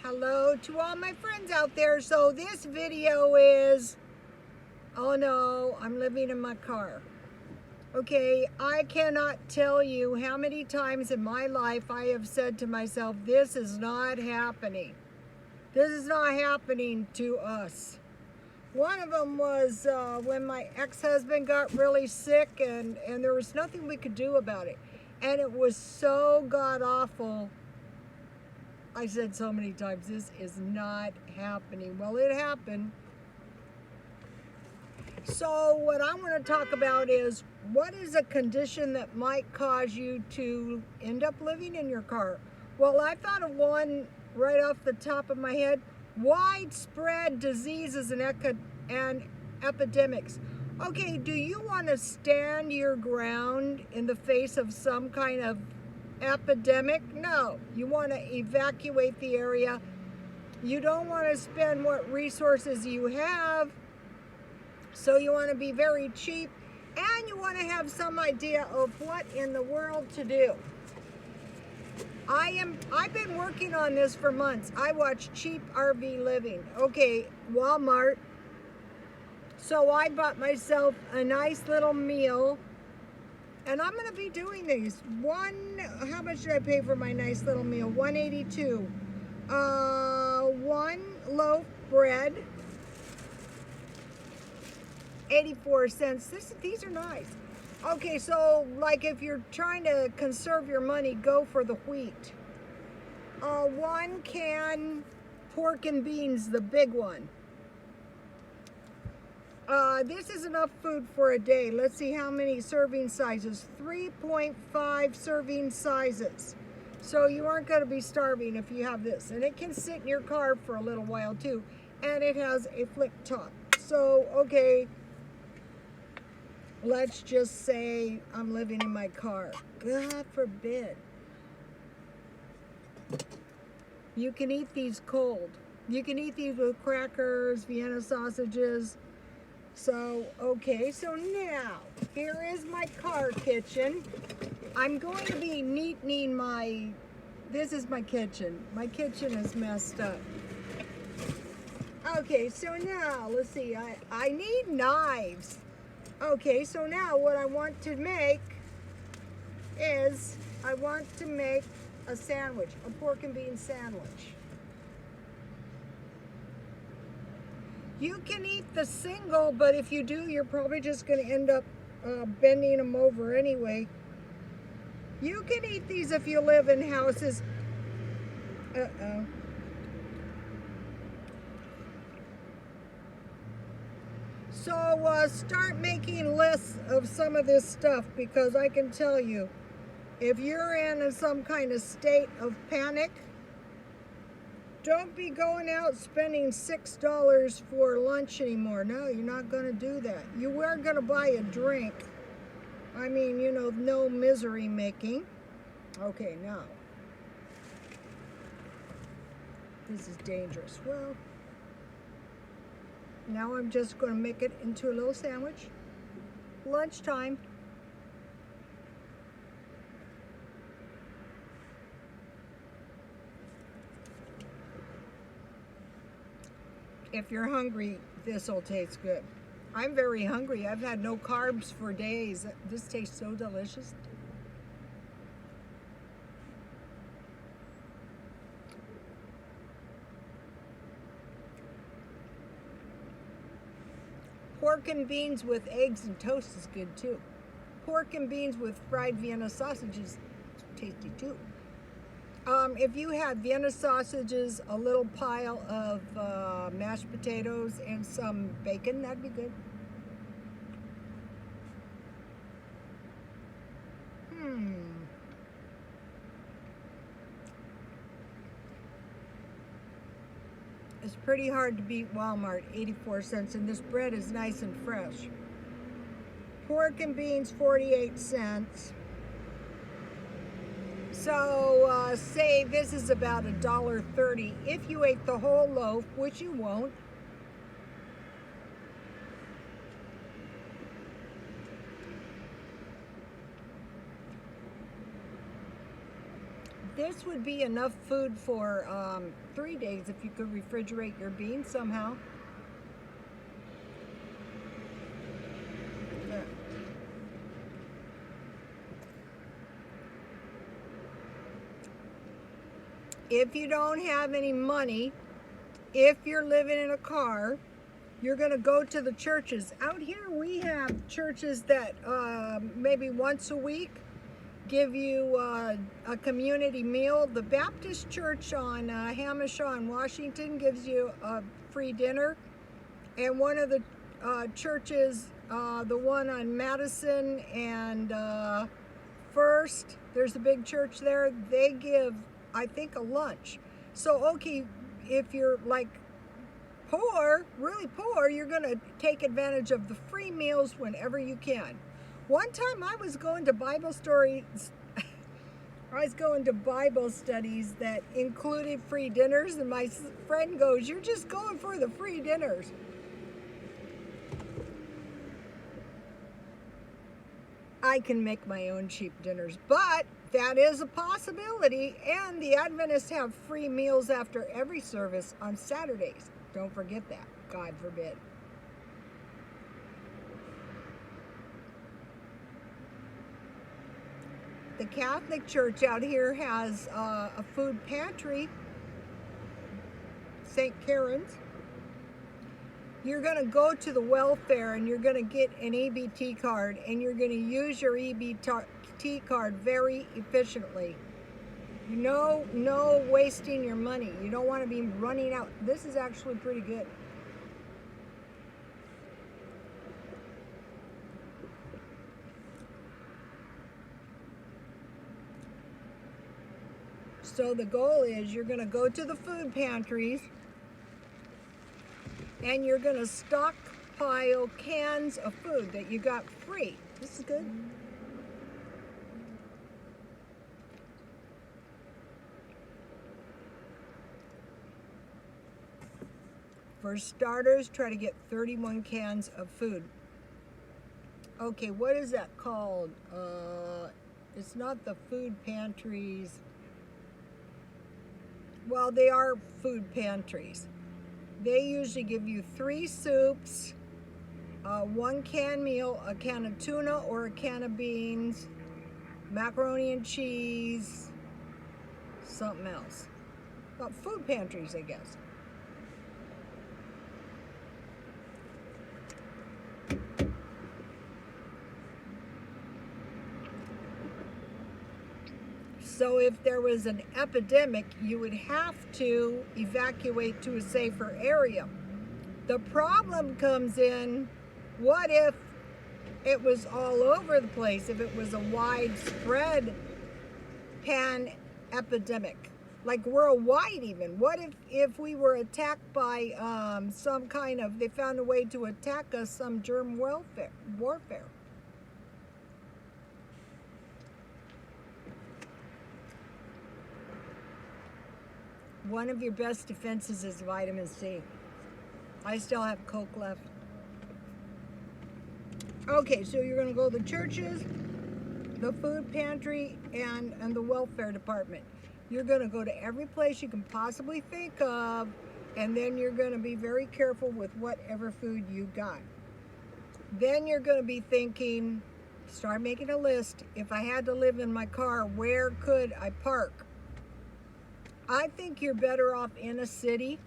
Hello to all my friends out there. So this video is, oh no, I'm living in my car. Okay, I cannot tell you how many times in my life I have said to myself, this is not happening. This is not happening to us. One of them was when my ex-husband got really sick and there was nothing we could do about it. And it was so god-awful. I said so many times, this is not happening. Well, it happened. So what I want to talk about is, what is a condition that might cause you to end up living in your car? Well, I thought of one right off the top of my head. Widespread diseases and epidemics. Okay, do you want to stand your ground in the face of some kind of epidemic? No. You want to evacuate the area. You don't want to spend what resources you have. So you want to be very cheap, and you want to have some idea of what in the world to do. I've been working on this for months. I watch Cheap RV Living. Okay, Walmart. So I bought myself a nice little meal, and I'm going to be doing these. How much did I pay for my nice little meal? $1.82. One loaf bread, 84 cents. These are nice. Okay, so like if you're trying to conserve your money, go for the wheat. One can pork and beans, the big one. This is enough food for a day. Let's see how many serving sizes. 3.5 serving sizes. So you aren't going to be starving if you have this. And it can sit in your car for a little while too. And it has a flip top. So, okay, let's just say I'm living in my car. God forbid. You can eat these cold. You can eat these with crackers, Vienna sausages. So, okay, so now, here is my car kitchen. I'm going to be neatening this is my kitchen. My kitchen is messed up. Okay, so now, let's see, I need knives. Okay, so now what I want to make is, I want to make a sandwich, a pork and bean sandwich. You can eat the single, but if you do, you're probably just going to end up bending them over anyway. You can eat these if you live in houses. So start making lists of some of this stuff, because I can tell you, if you're in some kind of state of panic, don't be going out spending $6 for lunch anymore. No, you're not going to do that. You are going to buy a drink. I mean, you know, no misery making. Okay, now. This is dangerous. Well, now I'm just going to make it into a little sandwich. Lunchtime. If you're hungry, this will taste good. I'm very hungry. I've had no carbs for days. This tastes so delicious. Pork and beans with eggs and toast is good too. Pork and beans with fried Vienna sausages is tasty too. If you had Vienna sausages, a little pile of mashed potatoes, and some bacon, that'd be good. It's pretty hard to beat Walmart, 84 cents, and this bread is nice and fresh. Pork and beans, 48 cents. So say this is about $1.30 if you ate the whole loaf, which you won't. this would be enough food for 3 days if you could refrigerate your beans somehow. There. If you don't have any money, if you're living in a car, you're going to go to the churches. Out here we have churches that maybe once a week give you a community meal. The Baptist Church on Hamishaw in Washington gives you a free dinner. And one of the churches, the one on Madison and First, there's a big church there, they give, I think, a lunch. So, okay, if you're like poor, really poor, you're going to take advantage of the free meals whenever you can. One time I was going to Bible studies that included free dinners, and my friend goes, "You're just going for the free dinners." I can make my own cheap dinners, but that is a possibility, and the Adventists have free meals after every service on Saturdays. Don't forget that, God forbid. The Catholic Church out here has a food pantry, St. Karen's. You're going to go to the welfare and you're going to get an EBT card, and you're going to use your EBT card very efficiently. No wasting your money. You don't want to be running out. This is actually pretty good. So the goal is you're going to go to the food pantries and you're going to stockpile cans of food that you got free. This is good. For starters, try to get 31 cans of food. Okay, what is that called? It's not the food pantries. Well, they are food pantries. They usually give you 3 soups, 1 canned meal, a can of tuna or a can of beans, macaroni and cheese, something else. Well, food pantries, I guess. So if there was an epidemic, you would have to evacuate to a safer area. The problem comes in, what if it was all over the place, if it was a widespread epidemic, like worldwide even? What if we were attacked by some kind of, they found a way to attack us, some germ warfare? One of your best defenses is vitamin C. I still have Coke left. Okay, so you're going to go to the churches, the food pantry, and the welfare department. You're going to go to every place you can possibly think of, and then you're going to be very careful with whatever food you got. Then you're going to be thinking, start making a list. If I had to live in my car, where could I park? I think you're better off in a city,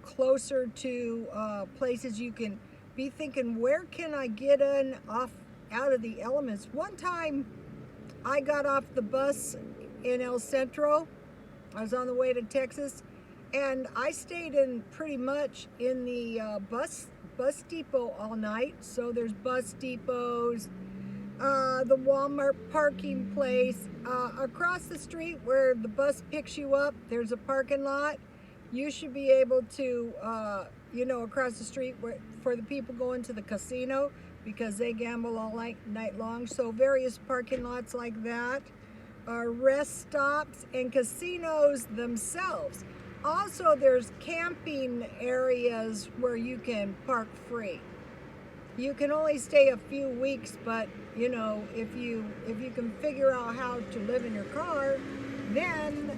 closer to places you can be thinking, where can I get out of the elements? One time I got off the bus in El Centro. I was on the way to Texas, and I stayed pretty much in the bus depot all night. So there's bus depots, the Walmart parking place. Across the street where the bus picks you up, there's a parking lot. You should be able to, across the street for the people going to the casino, because they gamble all night long. So various parking lots like that, rest stops, and casinos themselves. Also, there's camping areas where you can park free. You can only stay a few weeks, but you know, if you can figure out how to live in your car, then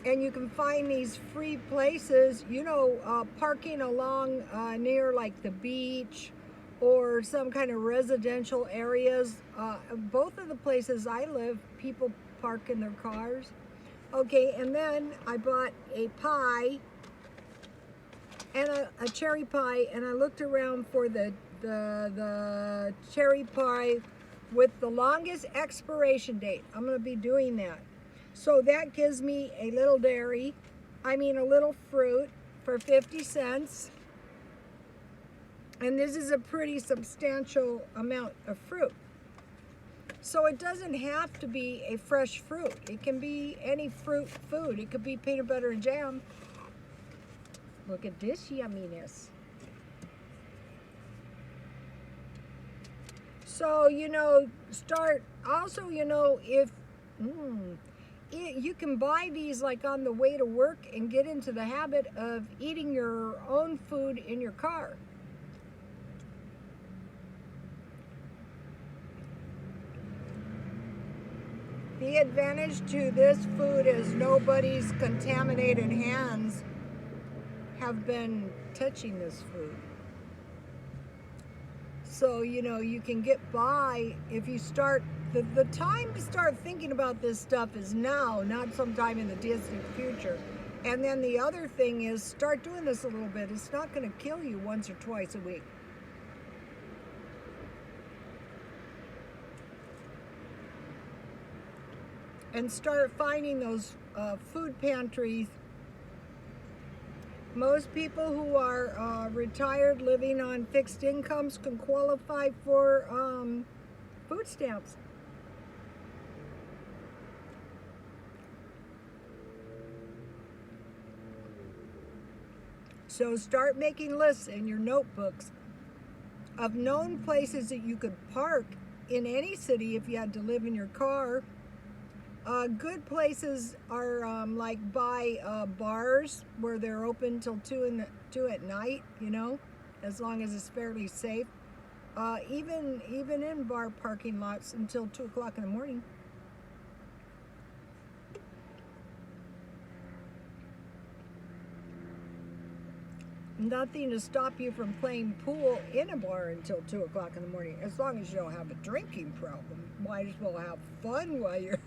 and you can find these free places, you know, parking along near like the beach or some kind of residential areas. Both of the places I live, people park in their cars. Okay, and then I bought a pie and a cherry pie, and I looked around for the cherry pie with the longest expiration date. I'm going to be doing that. So that gives me a little a little fruit for 50 cents. And this is a pretty substantial amount of fruit. So it doesn't have to be a fresh fruit. It can be any food. It could be peanut butter and jam. Look at this yumminess. So, you know, if you can buy these like on the way to work and get into the habit of eating your own food in your car. The advantage to this food is nobody's contaminated hands have been touching this food. So, you know, you can get by if you start, the time to start thinking about this stuff is now, not sometime in the distant future. And then the other thing is start doing this a little bit. It's not going to kill you once or twice a week. And start finding those food pantries. Most people who are retired living on fixed incomes can qualify for food stamps. So start making lists in your notebooks of known places that you could park in any city if you had to live in your car. Good places are like by bars where they're open till 2 at night, you know, as long as it's fairly safe. Even in bar parking lots until 2 o'clock in the morning. Nothing to stop you from playing pool in a bar until 2 o'clock in the morning. As long as you don't have a drinking problem. Might as well have fun while you're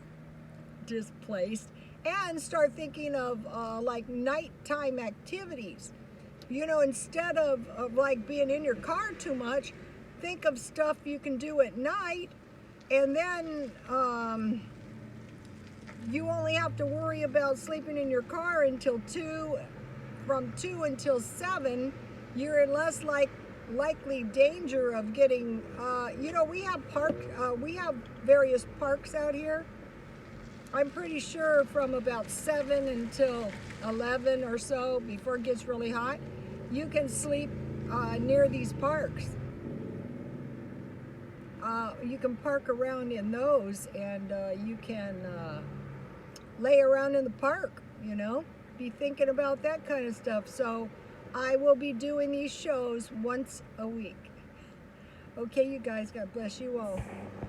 displaced, and start thinking of like nighttime activities. You know, instead of like being in your car too much, think of stuff you can do at night, and then you only have to worry about sleeping in your car until 2. From 2 until 7, you're in less likely danger of getting. You know, we have various parks out here. I'm pretty sure from about 7 until 11 or so, before it gets really hot, you can sleep near these parks. You can park around in those, and you can lay around in the park, you know, be thinking about that kind of stuff. So I will be doing these shows once a week. Okay, you guys, God bless you all.